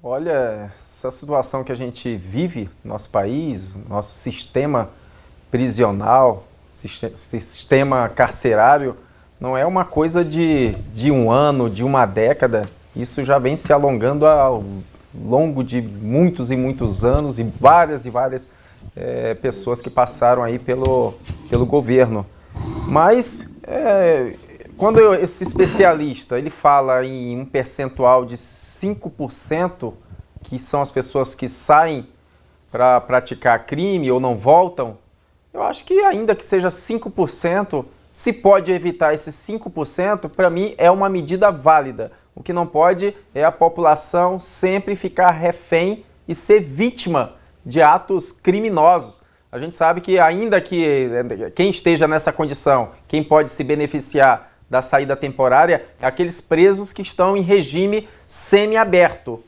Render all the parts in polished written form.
Olha, essa situação que a gente vive no nosso país, nosso sistema prisional, sistema carcerário, não é uma coisa de um ano, de uma década. Isso já vem se alongando ao longo de muitos e muitos anos e várias pessoas que passaram aí pelo governo. Mas quando esse especialista ele fala em um percentual de 5%, que são as pessoas que saem para praticar crime ou não voltam, eu acho que ainda que seja 5%, se pode evitar esses 5%, para mim é uma medida válida. O que não pode é a população sempre ficar refém e ser vítima de atos criminosos. A gente sabe que ainda que quem esteja nessa condição, quem pode se beneficiar da saída temporária, é aqueles presos que estão em regime semiaberto,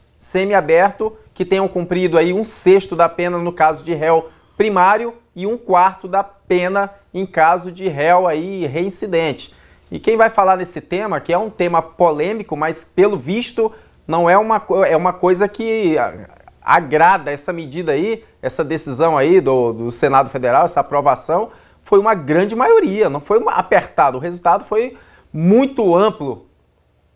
que tenham cumprido aí 1/6 da pena no caso de réu primário e 1/4 da pena em caso de réu aí reincidente. E quem vai falar nesse tema, que é um tema polêmico, mas pelo visto não é uma coisa que agrada essa medida aí, essa decisão aí do Senado Federal, essa aprovação, foi uma grande maioria, não foi apertado. O resultado foi muito amplo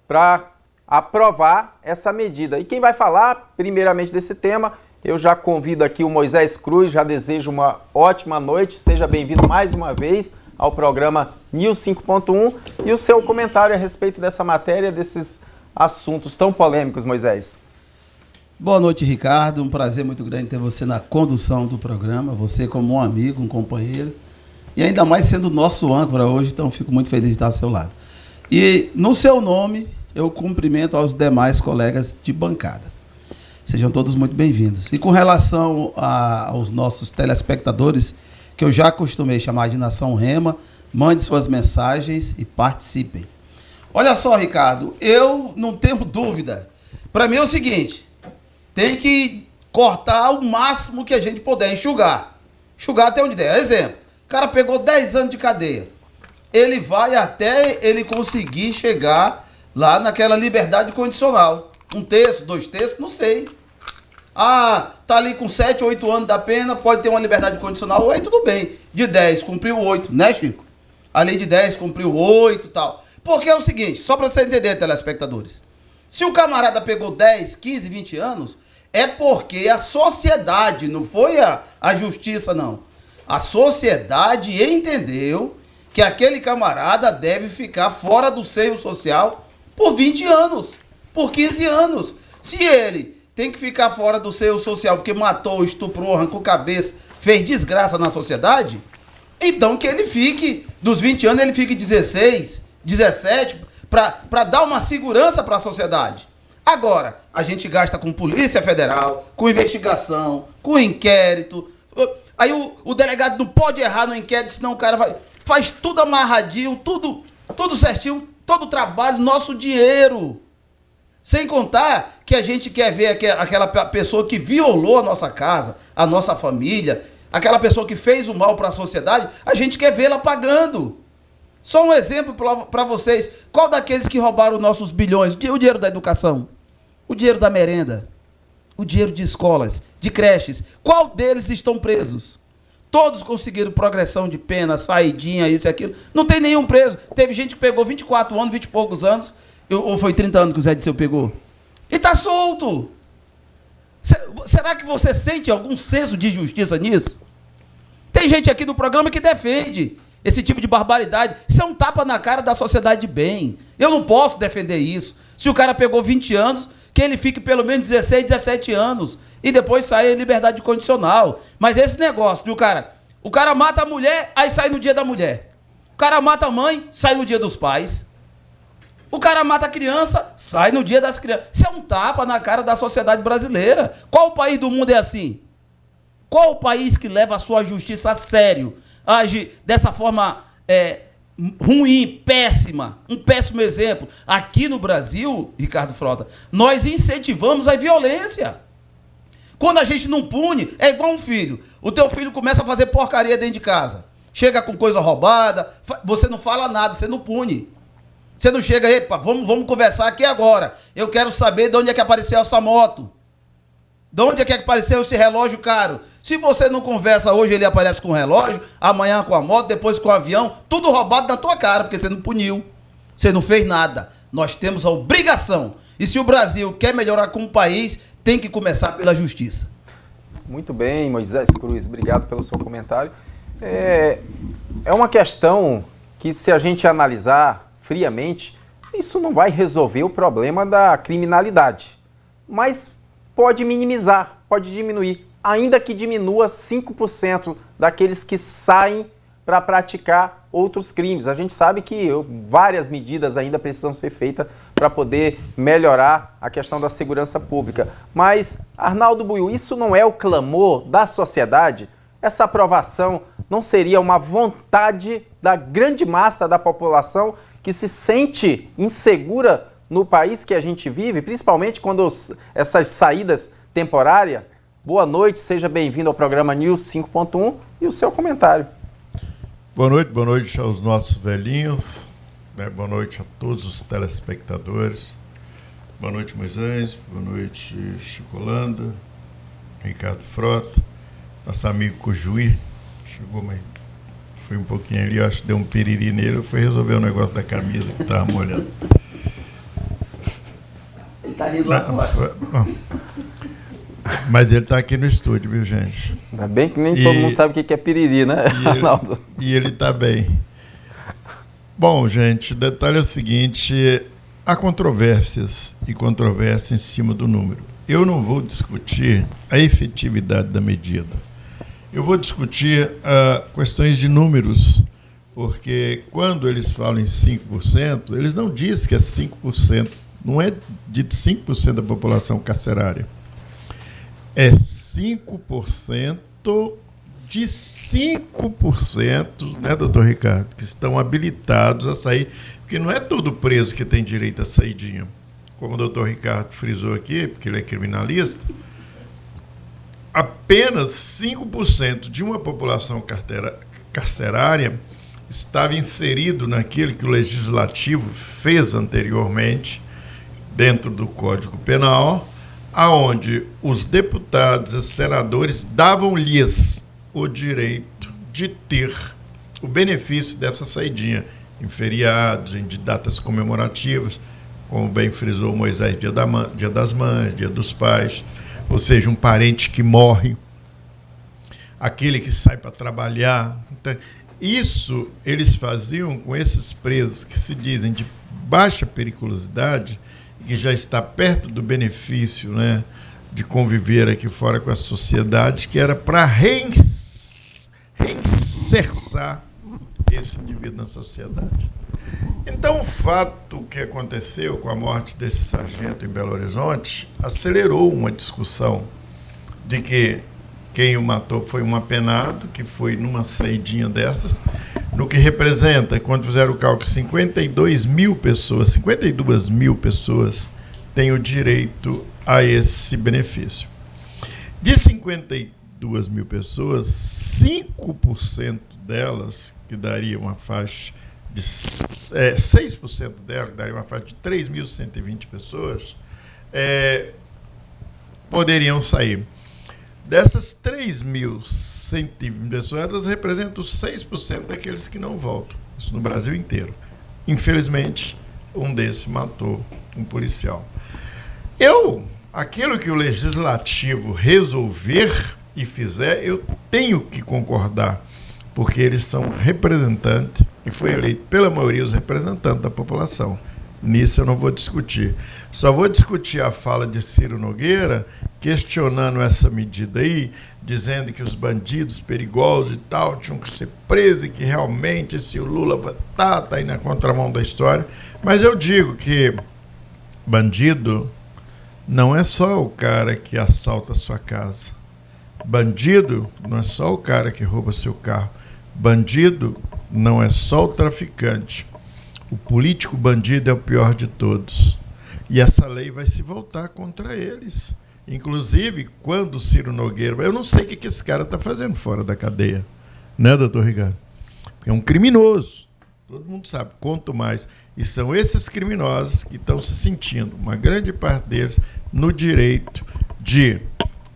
para aprovar essa medida. E quem vai falar, primeiramente, desse tema, eu já convido aqui o Moisés Cruz, já desejo uma ótima noite, seja bem-vindo mais uma vez ao programa News 5.1 e o seu comentário a respeito dessa matéria, desses assuntos tão polêmicos, Moisés. Boa noite, Ricardo. Um prazer muito grande ter você na condução do programa, você como um amigo, um companheiro, e ainda mais sendo nosso âncora hoje, então fico muito feliz de estar ao seu lado. E no seu nome, eu cumprimento aos demais colegas de bancada. Sejam todos muito bem-vindos. E com relação aos nossos telespectadores, que eu já acostumei chamar de Nação Rema, mande suas mensagens e participem. Olha só, Ricardo, eu não tenho dúvida. Para mim é o seguinte, tem que cortar o máximo que a gente puder, enxugar. Enxugar até onde der. Exemplo, o cara pegou 10 anos de cadeia. Ele vai até ele conseguir chegar lá naquela liberdade condicional. 1/3, 2/3, não sei. Ah, tá ali com 7, 8 anos da pena, pode ter uma liberdade condicional, aí tudo bem. De 10, cumpriu 8, né, Chico? Ali de 10, cumpriu 8 e tal. Porque é o seguinte, só para você entender, telespectadores. Se o camarada pegou 10, 15, 20 anos, é porque a sociedade, não foi a justiça, não. A sociedade entendeu que aquele camarada deve ficar fora do seio social por 20 anos, por 15 anos. Se ele tem que ficar fora do seio social porque matou, estuprou, arrancou cabeça, fez desgraça na sociedade, então que ele fique, dos 20 anos, ele fique 16, 17, para dar uma segurança para a sociedade. Agora, a gente gasta com Polícia Federal, com investigação, com inquérito. Aí o delegado não pode errar no inquérito, senão o cara faz tudo amarradinho, tudo certinho, todo o trabalho, nosso dinheiro. Sem contar que a gente quer ver aquela pessoa que violou a nossa casa, a nossa família, aquela pessoa que fez o mal para a sociedade, a gente quer vê-la pagando. Só um exemplo para vocês. Qual daqueles que roubaram nossos bilhões? O dinheiro da educação? O dinheiro da merenda? O dinheiro de escolas, de creches? Qual deles estão presos? Todos conseguiram progressão de pena, saidinha, isso e aquilo. Não tem nenhum preso. Teve gente que pegou 24 anos, 20 e poucos anos, ou foi 30 anos que o Zé Disseu pegou? E tá solto. Será que você sente algum senso de justiça nisso? Tem gente aqui no programa que defende esse tipo de barbaridade. Isso é um tapa na cara da sociedade de bem. Eu não posso defender isso. Se o cara pegou 20 anos, que ele fique pelo menos 16, 17 anos e depois sair em liberdade condicional. Mas esse negócio de o cara mata a mulher, aí sai no dia da mulher. O cara mata a mãe, sai no dia dos pais. O cara mata a criança, sai no dia das crianças. Isso é um tapa na cara da sociedade brasileira. Qual país do mundo é assim? Qual o país que leva a sua justiça a sério? Age dessa forma ruim, péssima, um péssimo exemplo. Aqui no Brasil, Ricardo Frota, nós incentivamos a violência. Quando a gente não pune, é igual um filho. O teu filho começa a fazer porcaria dentro de casa. Chega com coisa roubada, você não fala nada, você não pune. Você não chega, epa, vamos conversar aqui agora. Eu quero saber de onde é que apareceu essa moto. De onde é que apareceu esse relógio caro? Se você não conversa hoje, ele aparece com o relógio, amanhã com a moto, depois com o avião, tudo roubado na tua cara, porque você não puniu. Você não fez nada. Nós temos a obrigação. E se o Brasil quer melhorar como país, tem que começar pela justiça. Muito bem, Moisés Cruz, obrigado pelo seu comentário. É uma questão que, se a gente analisar friamente, isso não vai resolver o problema da criminalidade, mas pode minimizar, pode diminuir, ainda que diminua 5% daqueles que saem para praticar outros crimes. A gente sabe que várias medidas ainda precisam ser feitas para poder melhorar a questão da segurança pública. Mas, Arnaldo Buiu, isso não é o clamor da sociedade? Essa aprovação não seria uma vontade da grande massa da população que se sente insegura no país que a gente vive, principalmente quando essas saídas temporárias? Boa noite, seja bem-vindo ao programa News 5.1 e o seu comentário. Boa noite aos nossos velhinhos, né? Boa noite a todos os telespectadores. Boa noite, Moisés, boa noite, Chico Holanda, Ricardo Frota, nosso amigo Cojuí, chegou, mas foi um pouquinho ali, acho que deu um piriri nele, foi resolver o negócio da camisa que estava molhando. Ele está rindo lá fora. Mas ele está aqui no estúdio, viu, gente? Ainda bem que nem todo mundo sabe o que é piriri, né, Arnaldo? E ele está bem. Bom, gente, o detalhe é o seguinte, há controvérsias em cima do número. Eu não vou discutir a efetividade da medida. Eu vou discutir questões de números, porque quando eles falam em 5%, eles não dizem que é 5%, não é de 5% da população carcerária. É 5% de 5%, né, doutor Ricardo, que estão habilitados a sair, porque não é todo preso que tem direito a saidinha. Como o doutor Ricardo frisou aqui, porque ele é criminalista, apenas 5% de uma população carcerária estava inserido naquilo que o Legislativo fez anteriormente, dentro do Código Penal, aonde os deputados e senadores davam-lhes o direito de ter o benefício dessa saidinha em feriados, em datas comemorativas, como bem frisou Moisés, dia das Mães, Dia dos Pais, ou seja, um parente que morre, aquele que sai para trabalhar. Então, isso eles faziam com esses presos que se dizem de baixa periculosidade, que já está perto do benefício, né, de conviver aqui fora com a sociedade, que era para reinserçar esse indivíduo na sociedade. Então, o fato que aconteceu com a morte desse sargento em Belo Horizonte acelerou uma discussão de que quem o matou foi um apenado, que foi numa saidinha dessas, no que representa, quando fizeram o cálculo, 52 mil pessoas têm o direito a esse benefício. De 52 mil pessoas, 5% delas, que daria uma faixa de 6% delas, que daria uma faixa de 3.120 pessoas, poderiam sair. Dessas 3.120 pessoas, elas representam 6% daqueles que não voltam. Isso no Brasil inteiro. Infelizmente, um desses matou um policial. Aquilo que o Legislativo resolver e fizer, eu tenho que concordar, porque eles são representantes, e foi eleito pela maioria os representantes da população. Nisso eu não vou discutir. Só vou discutir a fala de Ciro Nogueira, questionando essa medida aí, dizendo que os bandidos perigosos e tal tinham que ser presos e que realmente se o Lula tá aí na contramão da história. Mas eu digo que bandido não é só o cara que assalta a sua casa. Bandido não é só o cara que rouba seu carro. Bandido não é só o traficante. O político bandido é o pior de todos. E essa lei vai se voltar contra eles. Inclusive, quando o Ciro Nogueira... Eu não sei o que esse cara está fazendo fora da cadeia. Né, doutor Ricardo? Porque é um criminoso. Todo mundo sabe. Quanto mais. E são esses criminosos que estão se sentindo, uma grande parte deles, no direito de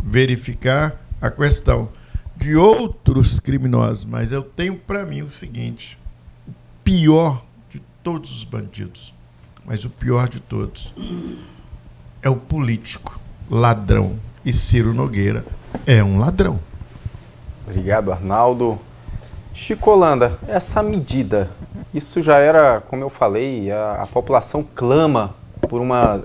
verificar a questão de outros criminosos. Mas eu tenho para mim o seguinte: o pior de todos os bandidos, mas o pior de todos é o político ladrão. E Ciro Nogueira é um ladrão. Obrigado, Arnaldo. Chico Holanda, essa medida, isso já era, como eu falei, a população clama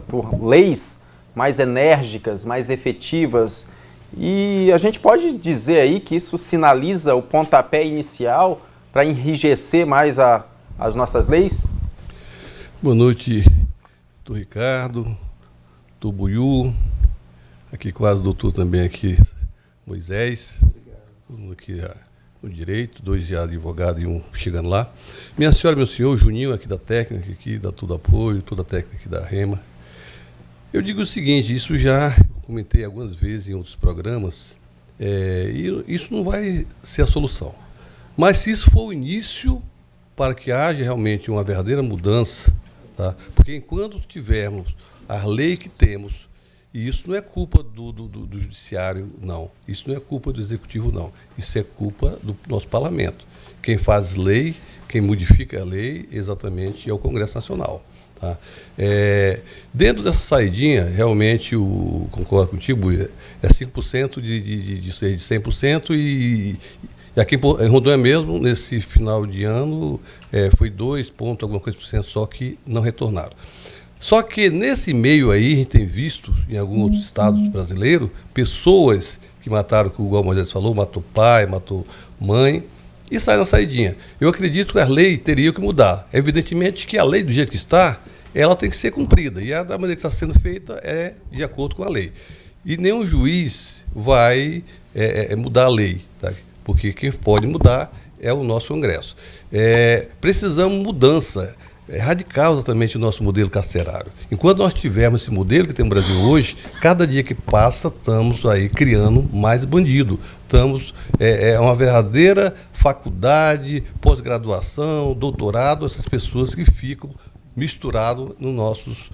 por leis mais enérgicas, mais efetivas, e a gente pode dizer aí que isso sinaliza o pontapé inicial para enrijecer mais as nossas leis? Boa noite, doutor Ricardo, doutor Buiú, aqui quase doutor também aqui, Moisés, todo mundo aqui no direito, 2 já advogados e um chegando lá. Minha senhora, meu senhor, Juninho aqui da técnica, aqui dá todo apoio, toda a técnica aqui da REMA. Eu digo o seguinte, isso já comentei algumas vezes em outros programas, e isso não vai ser a solução. Mas se isso for o início para que haja realmente uma verdadeira mudança, tá? Porque enquanto tivermos a lei que temos, e isso não é culpa do judiciário, não. Isso não é culpa do executivo, não. Isso é culpa do nosso parlamento. Quem faz lei, quem modifica a lei, exatamente, é o Congresso Nacional. Tá? Dentro dessa saidinha, realmente, concordo contigo, é 5% de 100%, e aqui em Rondônia mesmo, nesse final de ano, foi 2 pontos, alguma coisa por cento só que não retornaram. Só que nesse meio aí, a gente tem visto, em alguns outros estados brasileiros, pessoas que mataram, que o Igual Moisés falou, matou pai, matou mãe, e sai na saidinha. Eu acredito que a lei teria que mudar. Evidentemente que a lei, do jeito que está, ela tem que ser cumprida, e a da maneira que está sendo feita é de acordo com a lei. E nenhum juiz vai mudar a lei, tá? Porque quem pode mudar é o nosso Congresso. Precisamos mudança. Radical exatamente o nosso modelo carcerário. Enquanto nós tivermos esse modelo que tem no Brasil hoje, cada dia que passa, estamos aí criando mais bandido. Estamos, uma verdadeira faculdade, pós-graduação, doutorado, essas pessoas que ficam misturadas nos nossos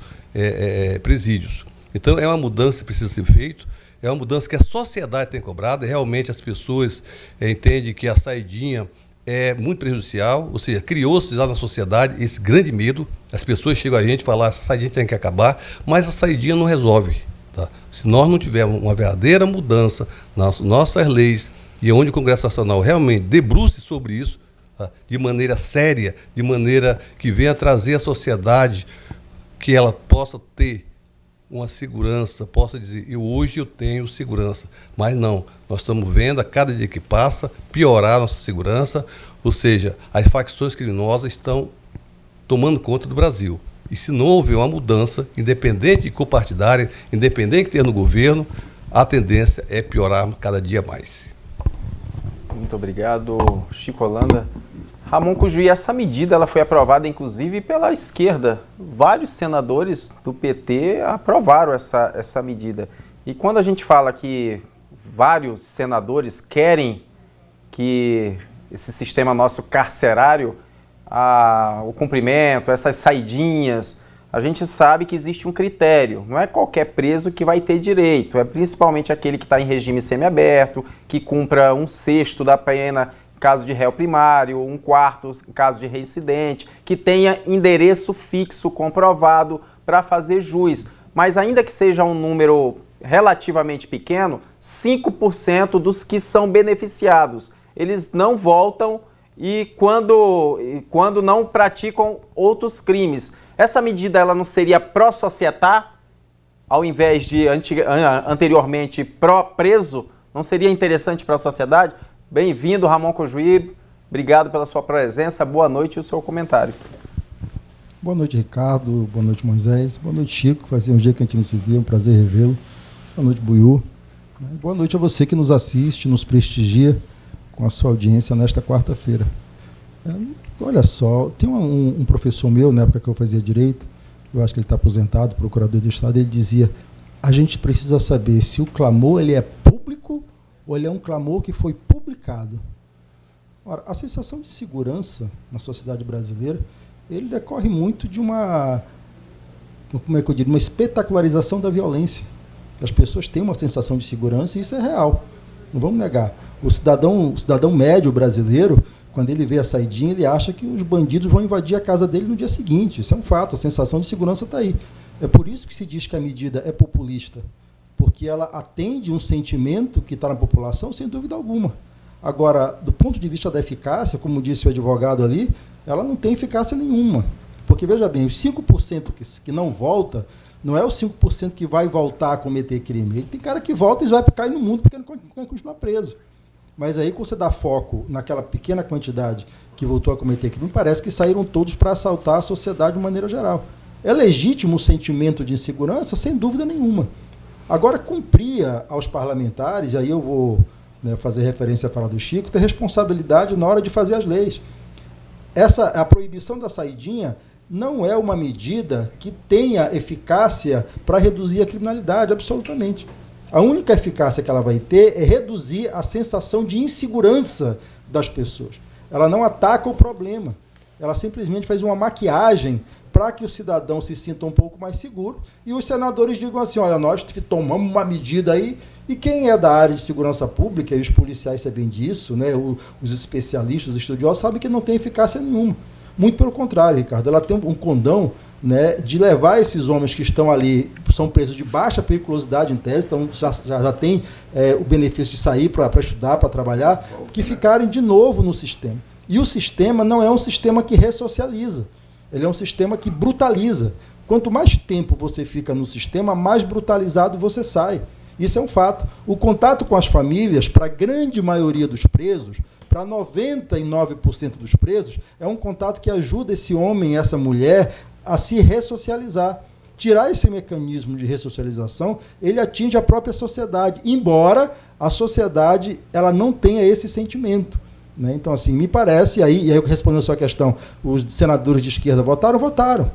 presídios. Então, é uma mudança que precisa ser feita, é uma mudança que a sociedade tem cobrado, realmente as pessoas entendem que a saidinha é muito prejudicial, ou seja, criou-se lá na sociedade esse grande medo, as pessoas chegam a gente e falam, essa saidinha tem que acabar, mas a saidinha não resolve. Tá? Se nós não tivermos uma verdadeira mudança nas nossas leis, e onde o Congresso Nacional realmente debruce sobre isso, tá? De maneira séria, de maneira que venha trazer à sociedade que ela possa ter uma segurança, possa dizer, hoje eu tenho segurança, mas não, nós estamos vendo a cada dia que passa piorar a nossa segurança, ou seja, as facções criminosas estão tomando conta do Brasil. E se não houver uma mudança, independente de copartidária, independente de ter no governo, a tendência é piorar cada dia mais. Muito obrigado, Chico Holanda. Ramon Cujuí, essa medida ela foi aprovada, inclusive, pela esquerda. Vários senadores do PT aprovaram essa medida. E quando a gente fala que vários senadores querem que esse sistema nosso carcerário, o cumprimento, essas saidinhas, a gente sabe que existe um critério. Não é qualquer preso que vai ter direito. É principalmente aquele que está em regime semiaberto, que cumpra 1/6 da pena caso de réu primário, 1/4 caso de reincidente, que tenha endereço fixo comprovado para fazer jus. Mas ainda que seja um número relativamente pequeno, 5% dos que são beneficiados, eles não voltam e quando não praticam outros crimes. Essa medida ela não seria pró-societá, ao invés de anteriormente pró-preso? Não seria interessante para a sociedade? Bem-vindo, Ramon Cujuí. Obrigado pela sua presença. Boa noite e o seu comentário. Boa noite, Ricardo. Boa noite, Moisés. Boa noite, Chico. Fazia um dia que a gente não se via. Um prazer revê-lo. Boa noite, Buiú. Boa noite a você que nos assiste, nos prestigia com a sua audiência nesta quarta-feira. Olha só, tem um professor meu, na época que eu fazia Direito, eu acho que ele está aposentado, procurador do Estado, ele dizia, a gente precisa saber se o clamor ele é público ou ele é um clamor que foi publicado. Ora, a sensação de segurança na sociedade brasileira, ele decorre muito de uma, como é que eu diria, uma espetacularização da violência. As pessoas têm uma sensação de segurança e isso é real. Não vamos negar. O cidadão médio brasileiro, quando ele vê a saidinha, ele acha que os bandidos vão invadir a casa dele no dia seguinte. Isso é um fato, a sensação de segurança está aí. É por isso que se diz que a medida é populista, porque ela atende um sentimento que está na população, sem dúvida alguma. Agora, do ponto de vista da eficácia, como disse o advogado ali, ela não tem eficácia nenhuma. Porque, veja bem, os 5% que não volta, não é os 5% que vai voltar a cometer crime. Ele tem cara que volta e vai cair no mundo porque não vai continuar preso. Mas aí, quando você dá foco naquela pequena quantidade que voltou a cometer crime, parece que saíram todos para assaltar a sociedade de maneira geral. É legítimo o sentimento de insegurança, sem dúvida nenhuma. Agora, cumpria aos parlamentares, e aí eu vou fazer referência à fala do Chico, ter responsabilidade na hora de fazer as leis. A proibição da saidinha não é uma medida que tenha eficácia para reduzir a criminalidade, absolutamente. A única eficácia que ela vai ter é reduzir a sensação de insegurança das pessoas. Ela não ataca o problema. Ela simplesmente faz uma maquiagem para que o cidadão se sinta um pouco mais seguro e os senadores digam assim, olha, nós tomamos uma medida aí, e quem é da área de segurança pública, e os policiais sabem disso, né, os especialistas, os estudiosos, sabem que não tem eficácia nenhuma. Muito pelo contrário, Ricardo, ela tem um condão, né, de levar esses homens que estão ali, são presos de baixa periculosidade em tese, então já tem o benefício de sair para estudar, para trabalhar, que ficarem de novo no sistema. E o sistema não é um sistema que ressocializa, ele é um sistema que brutaliza. Quanto mais tempo você fica no sistema, mais brutalizado você sai. Isso é um fato. O contato com as famílias, para a grande maioria dos presos, para 99% dos presos, é um contato que ajuda esse homem, essa mulher, a se ressocializar. Tirar esse mecanismo de ressocialização, ele atinge a própria sociedade, embora a sociedade ela não tenha esse sentimento. Né? Então, assim, me parece, e aí respondendo a sua questão, os senadores de esquerda votaram? Votaram.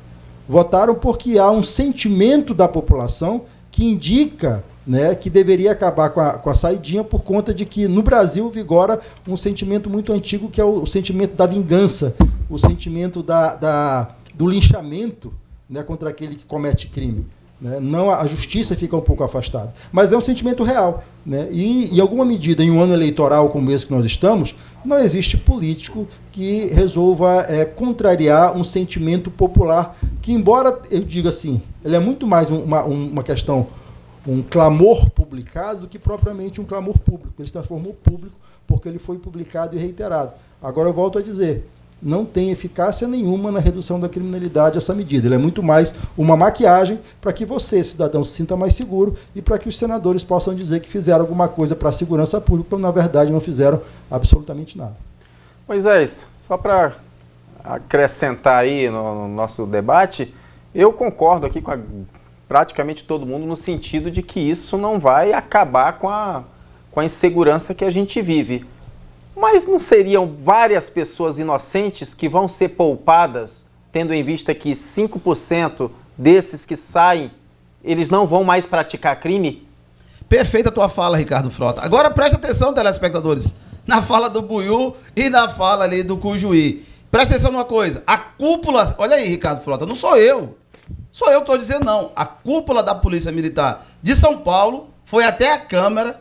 Votaram porque há um sentimento da população que indica, né, que deveria acabar com a saidinha por conta de que no Brasil vigora um sentimento muito antigo, que é o sentimento da vingança, o sentimento do linchamento, né, contra aquele que comete crime. Né? Não, a justiça fica um pouco afastada. Mas é um sentimento real. Né? E, em alguma medida, em um ano eleitoral como esse que nós estamos, não existe político que resolva contrariar um sentimento popular, que, embora eu diga assim, ele é muito mais uma questão, um clamor publicado do que propriamente um clamor público. Ele se transformou público porque ele foi publicado e reiterado. Agora eu volto a dizer, não tem eficácia nenhuma na redução da criminalidade essa medida. Ele é muito mais uma maquiagem para que você, cidadão, se sinta mais seguro e para que os senadores possam dizer que fizeram alguma coisa para a segurança pública, quando na verdade não fizeram absolutamente nada. Moisés, só para acrescentar aí no nosso debate, eu concordo aqui com praticamente todo mundo no sentido de que isso não vai acabar com a insegurança que a gente vive. Mas não seriam várias pessoas inocentes que vão ser poupadas, tendo em vista que 5% desses que saem, eles não vão mais praticar crime? Perfeita a tua fala, Ricardo Frota. Agora presta atenção, telespectadores, na fala do Buiú e na fala ali do Cujuí. Presta atenção numa coisa, a cúpula, olha aí, Ricardo Frota, não sou eu que estou dizendo não, a cúpula da Polícia Militar de São Paulo foi até a Câmara,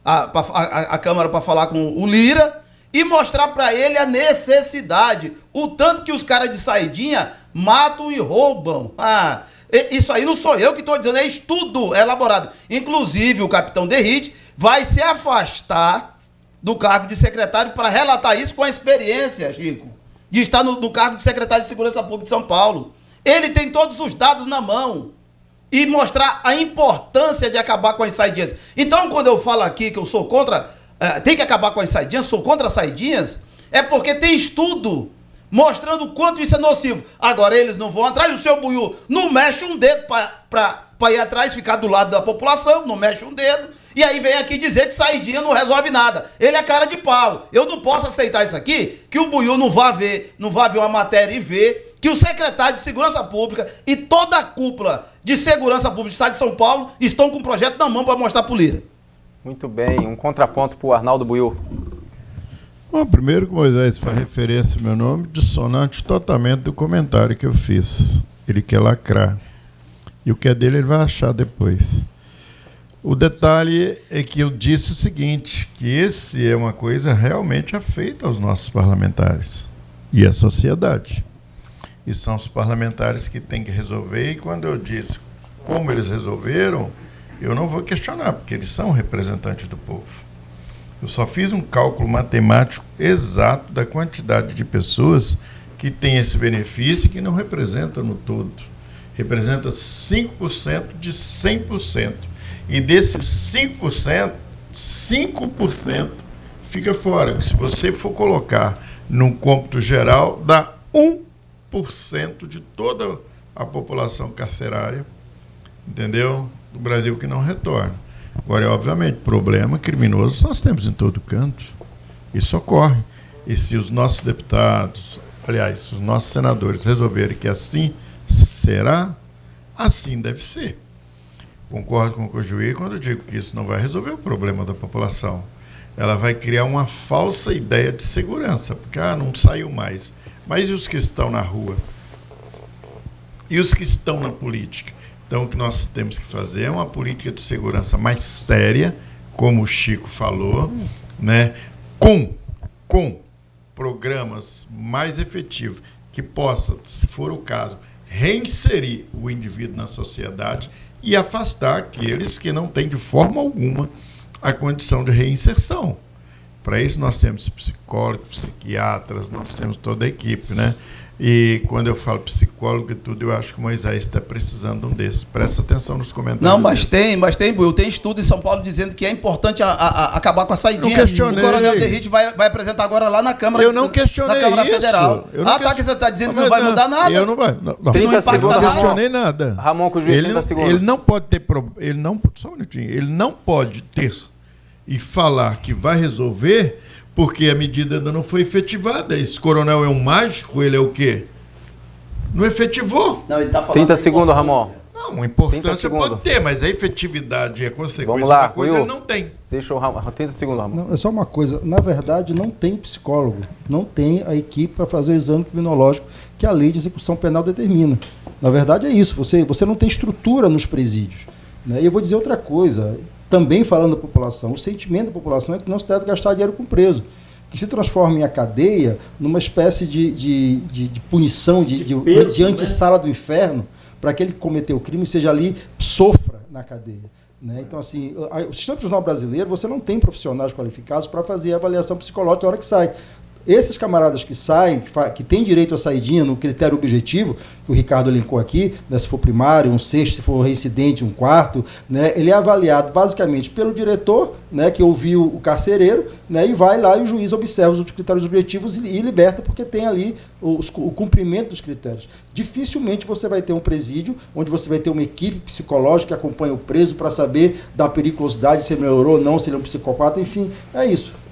a Câmara para falar com o Lira e mostrar para ele a necessidade, o tanto que os caras de saidinha matam e roubam. Isso aí não sou eu que estou dizendo, é estudo elaborado. Inclusive, o capitão Derrite vai se afastar do cargo de secretário para relatar isso com a experiência, Chico, de estar no cargo de secretário de Segurança Pública de São Paulo. Ele tem todos os dados na mão. E mostrar a importância de acabar com as saidinhas. Então, quando eu falo aqui que eu sou contra, tem que acabar com as saidinhas, sou contra as saidinhas, é porque tem estudo mostrando o quanto isso é nocivo. Agora, eles não vão atrás, o seu Buiú não mexe um dedo para ir atrás, ficar do lado da população, não mexe um dedo, e aí vem aqui dizer que saidinha não resolve nada. Ele é cara de pau. Eu não posso aceitar isso aqui, que o Buiú não vá ver uma matéria e ver que o secretário de Segurança Pública e toda a cúpula de Segurança Pública do Estado de São Paulo estão com um projeto na mão para mostrar para o Lira. Muito bem, um contraponto para o Arnaldo Buiú. Bom, primeiro que o Moisés faz referência ao meu nome, dissonante totalmente do comentário que eu fiz. Ele quer lacrar. E o que é dele ele vai achar depois. O detalhe é que eu disse o seguinte, que esse é uma coisa realmente afeita aos nossos parlamentares e à sociedade. E são os parlamentares que têm que resolver, e quando eu disse como eles resolveram, eu não vou questionar, porque eles são representantes do povo. Eu só fiz um cálculo matemático exato da quantidade de pessoas que têm esse benefício e que não representam no todo. Representa 5% de 100%. E desses 5%, 5% fica fora. Se você for colocar num cômputo geral, dá 1% de toda a população carcerária, entendeu? Do Brasil que não retorna. Agora, obviamente, problema criminoso nós temos em todo canto. Isso ocorre. E se os nossos deputados, aliás, os nossos senadores resolverem que assim será, assim deve ser. Concordo com o Cojuí quando eu digo que isso não vai resolver o problema da população. Ela vai criar uma falsa ideia de segurança, porque não saiu mais. Mas e os que estão na rua? E os que estão na política? Então, o que nós temos que fazer é uma política de segurança mais séria, como o Chico falou, né? com programas mais efetivos, que possa, se for o caso, reinserir o indivíduo na sociedade e afastar aqueles que não têm de forma alguma a condição de reinserção. Para isso nós temos psicólogos, psiquiatras, nós temos toda a equipe, né? E quando eu falo psicólogo e tudo, eu acho que o Moisés está precisando de um desses. Presta atenção nos comentários. Não, mas tem, Buiu. Tem estudo em São Paulo dizendo que é importante acabar com a saidinha. Não questionei. O Coronel Derrite vai apresentar agora lá na Câmara. Eu não questionei na Câmara isso. Federal. Tá, que você está dizendo que não vai mudar nada? Eu não vai. Não, 30 segundos, não questionei nada. Ramon, com o juiz, 30 segundos. Ele não pode ter só um minutinho. Ele não pode ter e falar que vai resolver porque a medida ainda não foi efetivada. Esse coronel é um mágico, ele é o quê? Não efetivou. Não, ele tá falando 30 segundos, Ramon. Não, a importância pode ter, mas a efetividade e a consequência lá, da coisa Will. ele não tem. Deixa o Ramon. 30 segundos, Ramon. Não, é só uma coisa, na verdade não tem psicólogo, não tem a equipe para fazer o exame criminológico que a lei de execução penal determina. Na verdade é isso, você não tem estrutura nos presídios. Né? E eu vou dizer outra coisa, também falando da população, o sentimento da população é que não se deve gastar dinheiro com preso, que se transforma em a cadeia numa espécie de punição, de antessala do inferno, para aquele que cometeu o crime seja ali, sofra na cadeia. Né? Então, assim, o sistema prisional brasileiro, você não tem profissionais qualificados para fazer a avaliação psicológica na hora que sai. Esses camaradas que saem, que têm direito à saidinha no critério objetivo, que o Ricardo elencou aqui, né, se for primário, um sexto, se for reincidente, um quarto, né, ele é avaliado basicamente pelo diretor, né, que ouviu o carcereiro, né, e vai lá e o juiz observa os critérios objetivos e liberta, porque tem ali o cumprimento dos critérios. Dificilmente você vai ter um presídio onde você vai ter uma equipe psicológica que acompanha o preso para saber da periculosidade, se ele melhorou ou não, se ele é um psicopata, enfim, é isso.